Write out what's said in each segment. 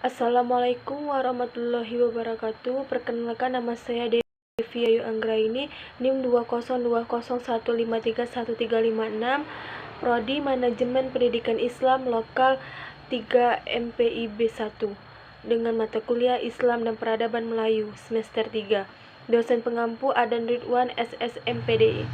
Assalamualaikum warahmatullahi wabarakatuh. Perkenalkan, nama saya Devi Ayu Anggraini, NIM 20201531356, Prodi Manajemen Pendidikan Islam Lokal 3 MPIB 1, dengan mata kuliah Islam dan Peradaban Melayu semester 3. Dosen pengampu Adan Ridwan SSMPDI.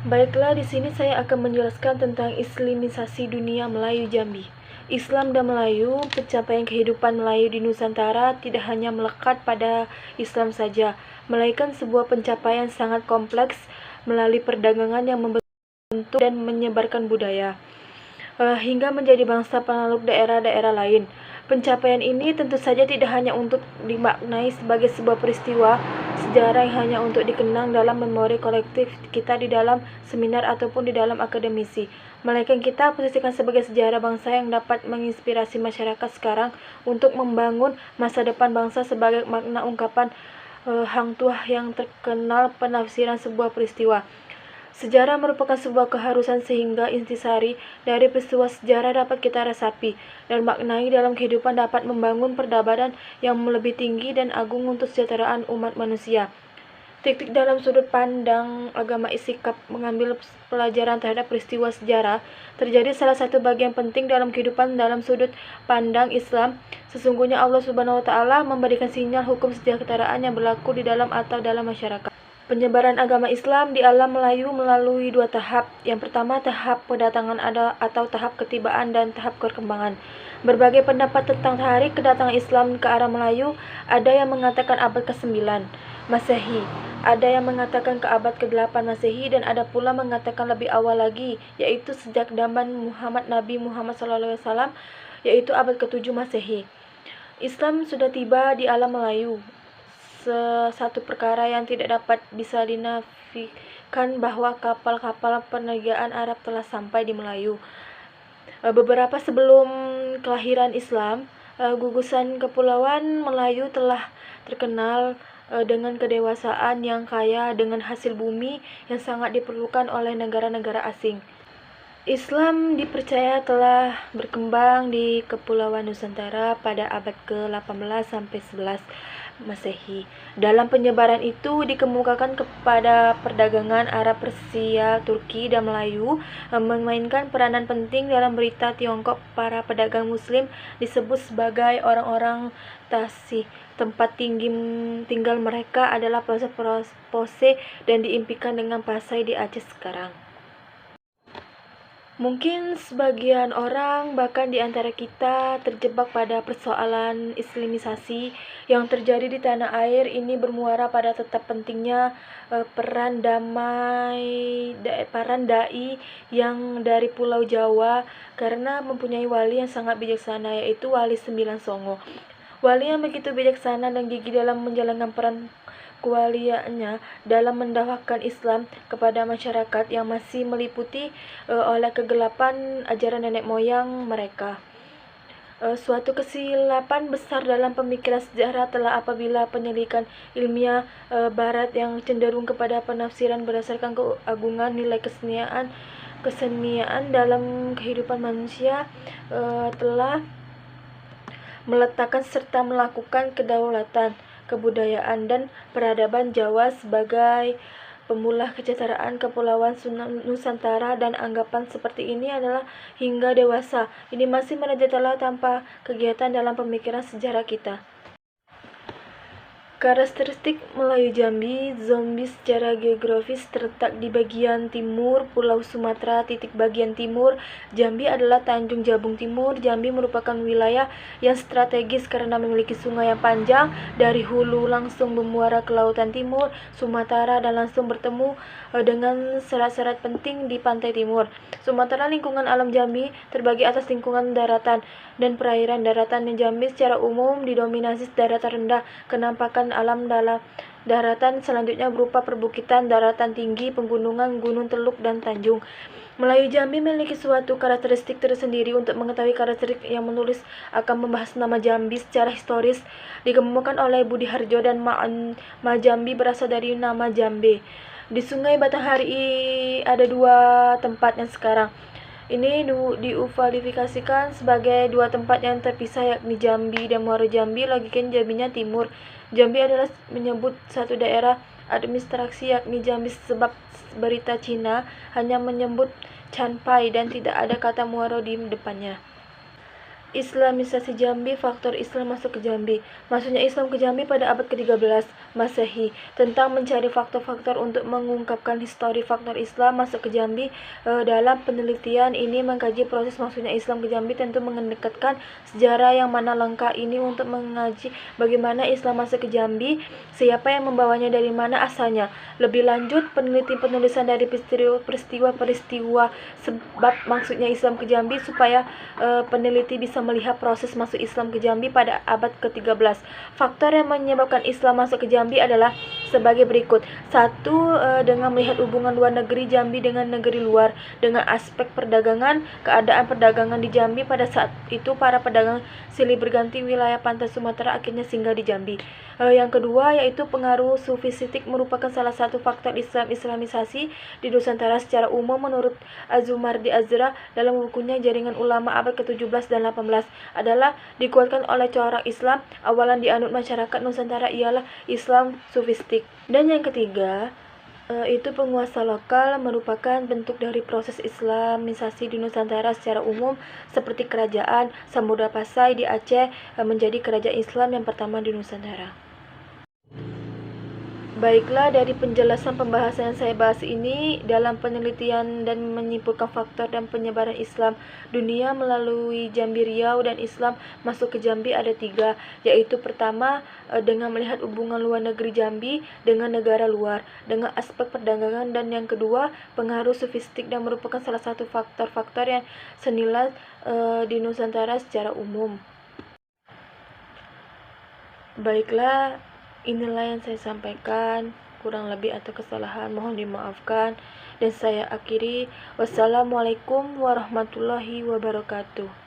Baiklah, di sini saya akan menjelaskan tentang islamisasi dunia Melayu Jambi. Islam dan Melayu, pencapaian kehidupan Melayu di Nusantara tidak hanya melekat pada Islam saja, melainkan sebuah pencapaian sangat kompleks melalui perdagangan yang membentuk dan menyebarkan budaya, hingga menjadi bangsa penakluk daerah-daerah lain. Pencapaian ini tentu saja tidak hanya untuk dimaknai sebagai sebuah peristiwa sejarah yang hanya untuk dikenang dalam memori kolektif kita di dalam seminar ataupun di dalam akademisi, melainkan kita posisikan sebagai sejarah bangsa yang dapat menginspirasi masyarakat sekarang untuk membangun masa depan bangsa sebagai makna ungkapan Hang Tuah yang terkenal penafsiran sebuah peristiwa. Sejarah merupakan sebuah keharusan sehingga intisari dari peristiwa sejarah dapat kita resapi dan maknai dalam kehidupan dapat membangun peradaban yang lebih tinggi dan agung untuk kesejahteraan umat manusia. Titik dalam sudut pandang agama sikap mengambil pelajaran terhadap peristiwa sejarah terjadi salah satu bagian penting dalam kehidupan dalam sudut pandang Islam. Sesungguhnya Allah Subhanahu wa Ta'ala memberikan sinyal hukum kesejahteraan yang berlaku di dalam atau dalam masyarakat. Penyebaran agama Islam di alam Melayu melalui dua tahap. Yang pertama, tahap kedatangan atau tahap ketibaan, dan tahap perkembangan. Berbagai pendapat tentang hari kedatangan Islam ke arah Melayu. Ada yang mengatakan abad ke-9 Masehi, ada yang mengatakan ke abad ke-8 Masehi, dan ada pula mengatakan lebih awal lagi, yaitu sejak zaman Nabi Muhammad SAW, yaitu abad ke-7 Masehi. Islam sudah tiba di alam Melayu. Satu perkara yang tidak dapat bisa dinafikan bahwa kapal-kapal perniagaan Arab telah sampai di Melayu. Beberapa sebelum kelahiran Islam, gugusan kepulauan Melayu telah terkenal dengan kedewasaan yang kaya dengan hasil bumi yang sangat diperlukan oleh negara-negara asing. Islam dipercaya telah berkembang di Kepulauan Nusantara pada abad ke-18 sampai 11 Masehi. Dalam penyebaran itu dikemukakan kepada perdagangan Arab, Persia, Turki, dan Melayu memainkan peranan penting dalam berita Tiongkok. Para pedagang Muslim disebut sebagai orang-orang Tasih. Tempat tinggal mereka adalah Pose dan diimpikan dengan Pasai di Aceh sekarang. Mungkin sebagian orang, bahkan di antara kita, terjebak pada persoalan islamisasi yang terjadi di tanah air ini bermuara pada tetap pentingnya peran dai yang dari Pulau Jawa, karena mempunyai wali yang sangat bijaksana, yaitu Wali Sembilan Songo. Wali yang begitu bijaksana dan gigih dalam menjalankan peran kewaliannya dalam mendakwakan Islam kepada masyarakat yang masih meliputi oleh kegelapan ajaran nenek moyang mereka. Suatu kesilapan besar dalam pemikiran sejarah telah apabila penyelidikan ilmiah Barat yang cenderung kepada penafsiran berdasarkan keagungan nilai kesenian dalam kehidupan manusia telah meletakkan serta melakukan kedaulatan kebudayaan dan peradaban Jawa sebagai pemula kesejahteraan Kepulauan Nusantara, dan anggapan seperti ini adalah hingga dewasa ini masih merajalela tanpa kegiatan dalam pemikiran sejarah kita. Karakteristik Melayu Jambi. Jambi secara geografis terletak di bagian timur Pulau Sumatera. Bagian timur Jambi adalah Tanjung Jabung Timur. Jambi merupakan wilayah yang strategis karena memiliki sungai yang panjang dari hulu langsung bermuara ke lautan timur Sumatera dan langsung bertemu dengan serat-serat penting di pantai timur Sumatera. Lingkungan alam Jambi terbagi atas lingkungan daratan dan perairan. Daratan Jambi secara umum didominasi daratan rendah. Kenampakan alam dalam daratan selanjutnya berupa perbukitan, daratan tinggi, pegunungan, gunung, teluk, dan tanjung. Melayu Jambi memiliki suatu karakteristik tersendiri. Untuk mengetahui karakteristik yang menulis akan membahas nama Jambi secara historis dikemukakan oleh Budi Harjo, dan Ma Jambi berasal dari nama Jambe. Di Sungai Batanghari ada dua tempat yang sekarang Ini diuvalifikakan sebagai dua tempat yang terpisah, yakni Jambi dan Muaro Jambi. Logikanya Jambinya timur. Jambi adalah menyebut satu daerah administrasi, yakni Jambi, sebab berita Cina hanya menyebut Chanpai dan tidak ada kata Muaro di depannya. Islamisasi Jambi, faktor Islam masuk ke Jambi. Masuknya Islam ke Jambi pada abad ke-13 Masehi. Tentang mencari faktor-faktor untuk mengungkapkan histori faktor Islam masuk ke Jambi. Dalam penelitian ini mengkaji proses masuknya Islam ke Jambi, tentu mendekatkan sejarah yang mana lengkap ini untuk mengaji bagaimana Islam masuk ke Jambi, siapa yang membawanya, dari mana asalnya. Lebih lanjut, penulisan dari peristiwa-peristiwa sebab maksudnya Islam ke Jambi, supaya peneliti bisa melihat proses masuk Islam ke Jambi pada abad ke-13. Faktor yang menyebabkan Islam masuk ke Jambi adalah sebagai berikut. 1. Dengan melihat hubungan luar negeri Jambi dengan negeri luar. Dengan aspek perdagangan, keadaan perdagangan di Jambi pada saat itu, para pedagang silih berganti wilayah pantai Sumatera akhirnya singgah di Jambi. Yang kedua yaitu pengaruh sufistik, merupakan salah satu faktor Islamisasi di Nusantara secara umum. Menurut Azumardi Azra dalam bukunya Jaringan Ulama abad ke-17 dan 18, adalah dikuatkan oleh corak Islam awalan dianut masyarakat Nusantara ialah Islam sufistik. Dan yang ketiga, itu penguasa lokal merupakan bentuk dari proses Islamisasi di Nusantara secara umum, seperti kerajaan Samudra Pasai di Aceh menjadi kerajaan Islam yang pertama di Nusantara. Baiklah, dari penjelasan pembahasan yang saya bahas ini dalam penelitian dan menyimpulkan faktor dan penyebaran Islam dunia melalui Jambi Riau dan Islam masuk ke Jambi ada 3, yaitu pertama, dengan melihat hubungan luar negeri Jambi dengan negara luar dengan aspek perdagangan, dan yang kedua, pengaruh sufistik dan merupakan salah satu faktor-faktor yang senilai di Nusantara secara umum. Baiklah, inilah yang saya sampaikan. Kurang lebih atau kesalahan mohon dimaafkan. Dan saya akhiri. Wassalamualaikum warahmatullahi wabarakatuh.